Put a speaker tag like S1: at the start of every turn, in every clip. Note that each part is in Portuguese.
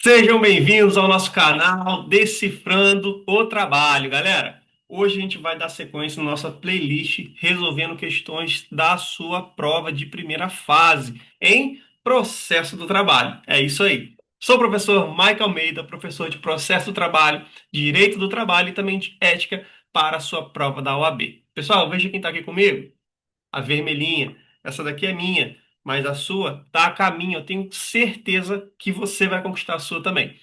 S1: Sejam bem-vindos ao nosso canal Decifrando o Trabalho, galera. Hoje a gente vai dar sequência na nossa playlist resolvendo questões da sua prova de primeira fase em processo do trabalho. É isso aí. Sou o professor Michael Almeida, professor de processo do trabalho, direito do trabalho e também de ética para a sua prova da OAB. Pessoal, veja quem está aqui comigo. A vermelhinha. Essa daqui é minha, mas a sua tá a caminho. Eu tenho certeza que você vai conquistar a sua também.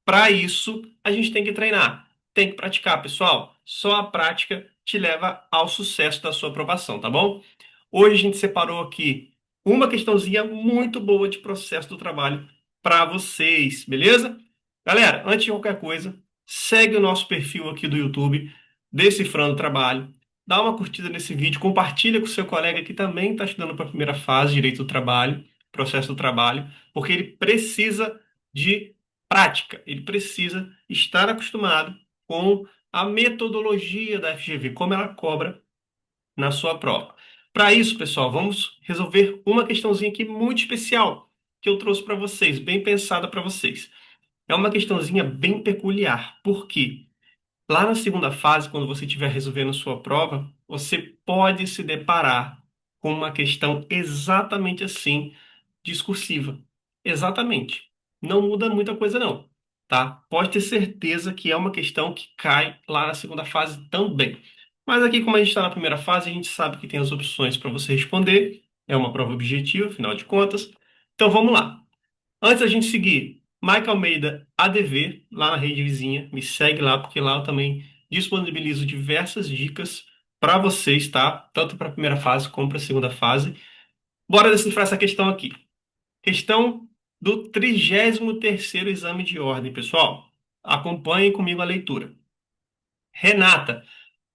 S1: Para isso, a gente tem que treinar, tem que praticar, pessoal. Só a prática te leva ao sucesso da sua aprovação, tá bom? Hoje a gente separou aqui uma questãozinha muito boa de processo do trabalho para vocês, beleza? Galera, antes de qualquer coisa, segue o nosso perfil aqui do YouTube, Decifrando o Trabalho. Dá uma curtida nesse vídeo, compartilha com o seu colega que também está estudando para a primeira fase, direito do trabalho, processo do trabalho, porque ele precisa de prática, ele precisa estar acostumado com a metodologia da FGV, como ela cobra na sua prova. Para isso, pessoal, vamos resolver uma questãozinha aqui muito especial que eu trouxe para vocês, bem pensada para vocês. É uma questãozinha bem peculiar. Por quê? Lá na segunda fase, quando você estiver resolvendo sua prova, você pode se deparar com uma questão exatamente assim, discursiva. Exatamente. Não muda muita coisa, não, tá? Pode ter certeza que é uma questão que cai lá na segunda fase também. Mas aqui, como a gente está na primeira fase, a gente sabe que tem as opções para você responder. É uma prova objetiva, afinal de contas. Então vamos lá. Antes da gente seguir, Michael Almeida ADV, lá na rede vizinha, me segue lá, porque lá eu também disponibilizo diversas dicas para vocês, tá? Tanto para a primeira fase como para a segunda fase. Bora decifrar essa questão aqui. Questão do 33º exame de ordem, pessoal. Acompanhem comigo a leitura. Renata,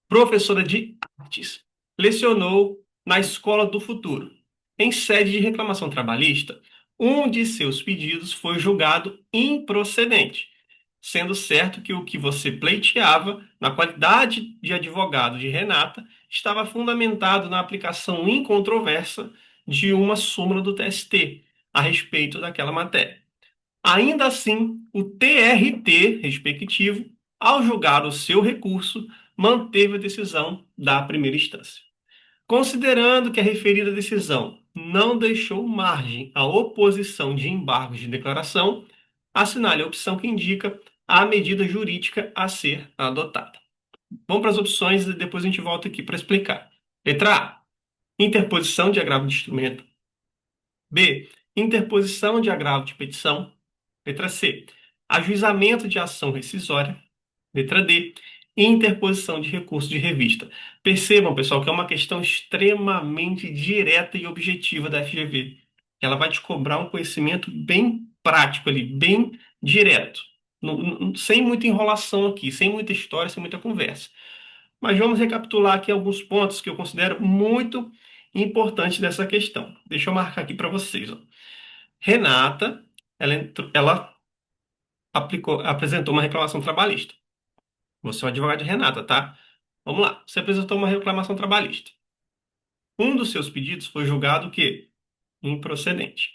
S1: professora de artes, lecionou na Escola do Futuro. Em sede de reclamação trabalhista, um de seus pedidos foi julgado improcedente, sendo certo que o que você pleiteava, na qualidade de advogado de Renata, estava fundamentado na aplicação incontroversa de uma súmula do TST a respeito daquela matéria. Ainda assim, o TRT respectivo, ao julgar o seu recurso, manteve a decisão da primeira instância. Considerando que a referida decisão não deixou margem à oposição de embargos de declaração, assinale a opção que indica a medida jurídica a ser adotada. Vamos para as opções e depois a gente volta aqui para explicar. Letra A. Interposição de agravo de instrumento. B. Interposição de agravo de petição. Letra C. Ajuizamento de ação rescisória. Letra D. Interposição de recurso de revista. Percebam, pessoal, que é uma questão extremamente direta e objetiva da FGV. Ela vai te cobrar um conhecimento bem prático ali, bem direto. Sem muita enrolação aqui, sem muita história, sem muita conversa. Mas vamos recapitular aqui alguns pontos que eu considero muito importantes dessa questão. Deixa eu marcar aqui para vocês, ó. Renata, ela apresentou uma reclamação trabalhista. Você é o advogado de Renata, tá? Vamos lá. Você apresentou uma reclamação trabalhista. Um dos seus pedidos foi julgado o quê? Improcedente.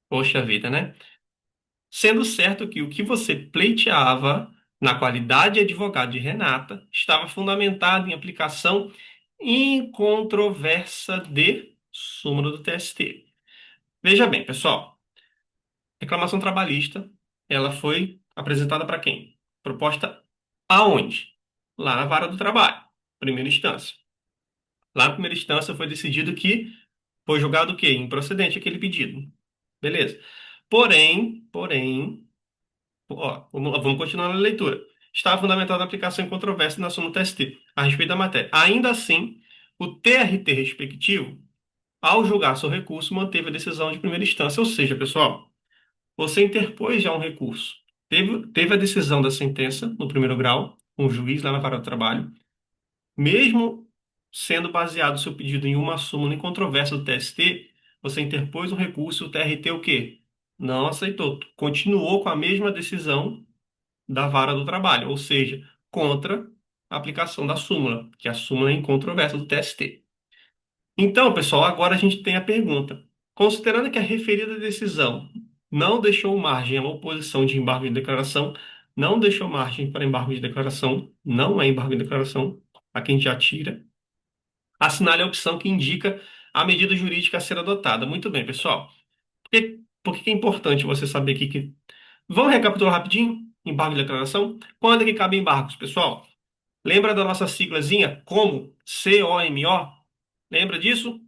S1: Poxa vida, né? Sendo certo que o que você pleiteava na qualidade de advogado de Renata estava fundamentado em aplicação incontroversa de súmula do TST. Veja bem, pessoal. Reclamação trabalhista, ela foi apresentada para quem? Proposta aonde? Lá na vara do trabalho, primeira instância. Lá na primeira instância foi decidido que foi julgado o quê? Improcedente aquele pedido. Beleza. Porém, ó, vamos continuar na leitura. Estava fundamentada a aplicação em controvérsia na súmula TST a respeito da matéria. Ainda assim, o TRT respectivo, ao julgar seu recurso, manteve a decisão de primeira instância. Ou seja, pessoal, você interpôs já um recurso. Teve a decisão da sentença no primeiro grau, com o juiz lá na vara do trabalho. Mesmo sendo baseado o seu pedido em uma súmula incontroversa do TST, você interpôs um recurso, o TRT o quê? Não aceitou. Continuou com a mesma decisão da vara do trabalho, ou seja, contra a aplicação da súmula, que a súmula é incontroversa do TST. Então, pessoal, agora a gente tem a pergunta. Considerando que a referida decisão não deixou margem à oposição de embargo de declaração, não deixou margem para embargo de declaração, não é embargo de declaração, a quem já tira. Assinale a opção que indica a medida jurídica a ser adotada. Muito bem, pessoal. Por que é importante você saber aqui que. Vamos recapitular rapidinho? Embargo de declaração. Quando é que cabe embargos, pessoal? Lembra da nossa siglazinha como? COMO? Lembra disso?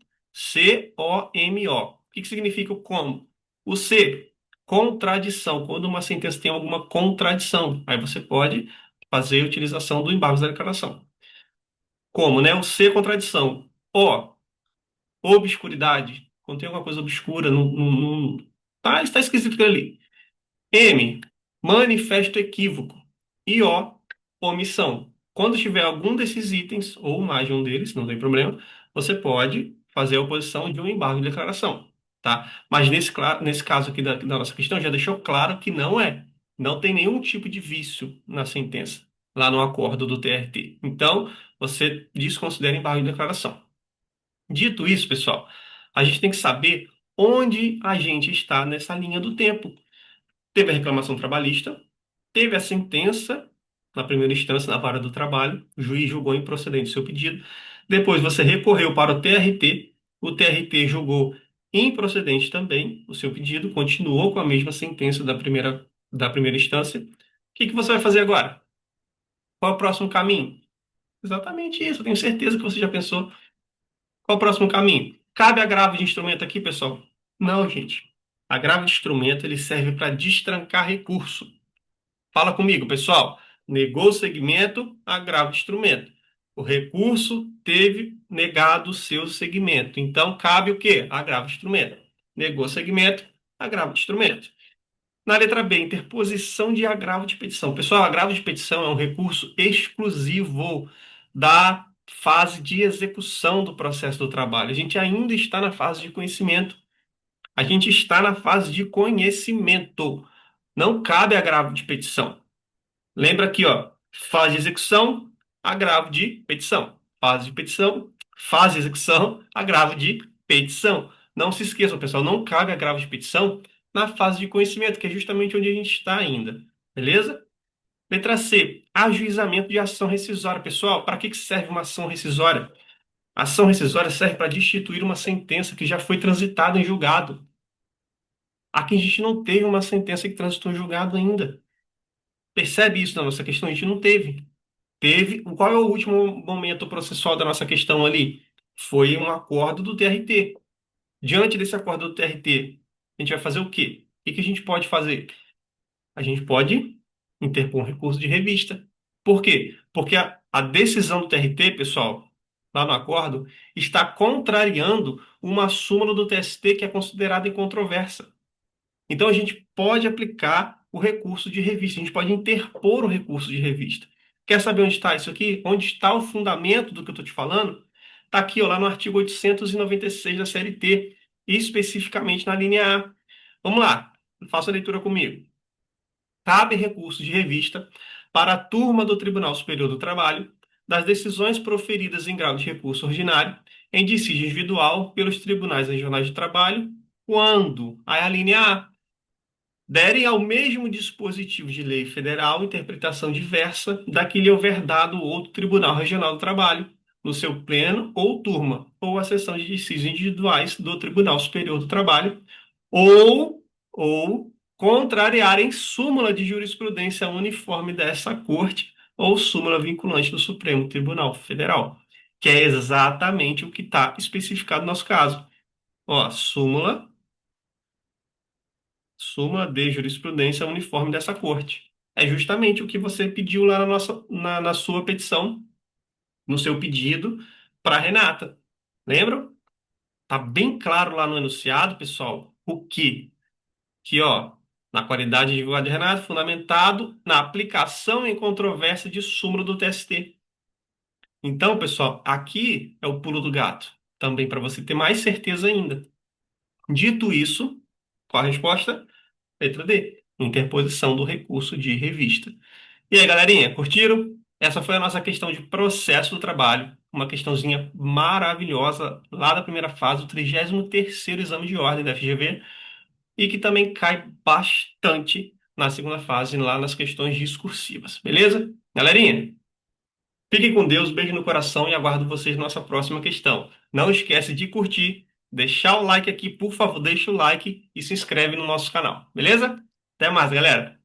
S1: COMO. O que significa o como? O C, contradição. Quando uma sentença tem alguma contradição, aí você pode fazer a utilização do embargo da declaração. Como, né? O C, contradição. O, obscuridade. Quando tem alguma coisa obscura, tá, está esquisito aquilo ali. M, manifesto equívoco. E O, omissão. Quando tiver algum desses itens, ou mais de um deles, não tem problema, você pode fazer a oposição de um embargo de declaração, tá? Mas nesse caso aqui da nossa questão, já deixou claro que não é. Não tem nenhum tipo de vício na sentença, lá no acordo do TRT. Então, você desconsidera embargo de declaração. Dito isso, pessoal, a gente tem que saber onde a gente está nessa linha do tempo. Teve a reclamação trabalhista, teve a sentença na primeira instância na vara do trabalho, o juiz julgou improcedente o seu pedido. Depois você recorreu para o TRT julgou improcedente também o seu pedido, continuou com a mesma sentença da primeira instância. O que você vai fazer agora? Qual é o próximo caminho? Exatamente isso, eu tenho certeza que você já pensou. Qual é o próximo caminho? Cabe agravo de instrumento aqui, pessoal? Não, gente. Agravo de instrumento ele serve para destrancar recurso. Fala comigo, pessoal. Negou o segmento, agravo de instrumento. O recurso teve negado o seu segmento. Então, cabe o quê? Agravo de instrumento. Negou o segmento, agravo de instrumento. Na letra B, interposição de agravo de petição. Pessoal, agravo de petição é um recurso exclusivo da fase de execução do processo do trabalho. A gente ainda está na fase de conhecimento. A gente está na fase de conhecimento. Não cabe agravo de petição. Lembra aqui, ó, fase de execução, agravo de petição. Fase de petição, fase de execução, agravo de petição. Não se esqueçam, pessoal, não cabe agravo de petição na fase de conhecimento, que é justamente onde a gente está ainda. Beleza? Letra C, ajuizamento de ação rescisória. Pessoal, para que serve uma ação rescisória? A ação rescisória serve para destituir uma sentença que já foi transitada em julgado. Aqui a gente não teve uma sentença que transitou em julgado ainda. Percebe isso na nossa questão? A gente não teve. Teve. Qual é o último momento processual da nossa questão ali? Foi um acordo do TRT. Diante desse acordo do TRT, a gente vai fazer o quê? O que que a gente pode fazer? A gente pode interpor um recurso de revista. Por quê? Porque a decisão do TRT, pessoal, lá no acordo, está contrariando uma súmula do TST que é considerada incontroversa. Então, a gente pode aplicar o recurso de revista, a gente pode interpor o recurso de revista. Quer saber onde está isso aqui? Onde está o fundamento do que eu estou te falando? Está aqui, ó, lá no artigo 896 da CLT, especificamente na linha A. Vamos lá, faça a leitura comigo. Cabe recurso de revista para a turma do Tribunal Superior do Trabalho das decisões proferidas em grau de recurso ordinário em dissídio individual pelos tribunais regionais de trabalho, quando, aí a linha A, derem ao mesmo dispositivo de lei federal interpretação diversa da que lhe houver dado outro Tribunal Regional do Trabalho, no seu pleno ou turma, ou a sessão de dissídios individuais do Tribunal Superior do Trabalho, ou contrariarem súmula de jurisprudência uniforme dessa Corte ou súmula vinculante do Supremo Tribunal Federal, que é exatamente o que está especificado no nosso caso. Ó, súmula de jurisprudência uniforme dessa corte. É justamente o que você pediu lá na sua petição, no seu pedido para a Renata. Lembram? Tá bem claro lá no enunciado, pessoal, o que, ó, na qualidade de advogado de Renata, fundamentado na aplicação em controvérsia de súmula do TST. Então, pessoal, aqui é o pulo do gato, também para você ter mais certeza ainda. Dito isso, qual a resposta? Letra D, interposição do recurso de revista. E aí, galerinha, curtiram? Essa foi a nossa questão de processo do trabalho, uma questãozinha maravilhosa lá da primeira fase, o 33º exame de ordem da FGV. e que também cai bastante na segunda fase, lá nas questões discursivas. Beleza? Galerinha, fiquem com Deus, beijo no coração e aguardo vocês na nossa próxima questão. Não esquece de curtir, deixar o like aqui, por favor, deixa o like e se inscreve no nosso canal. Beleza? Até mais, galera!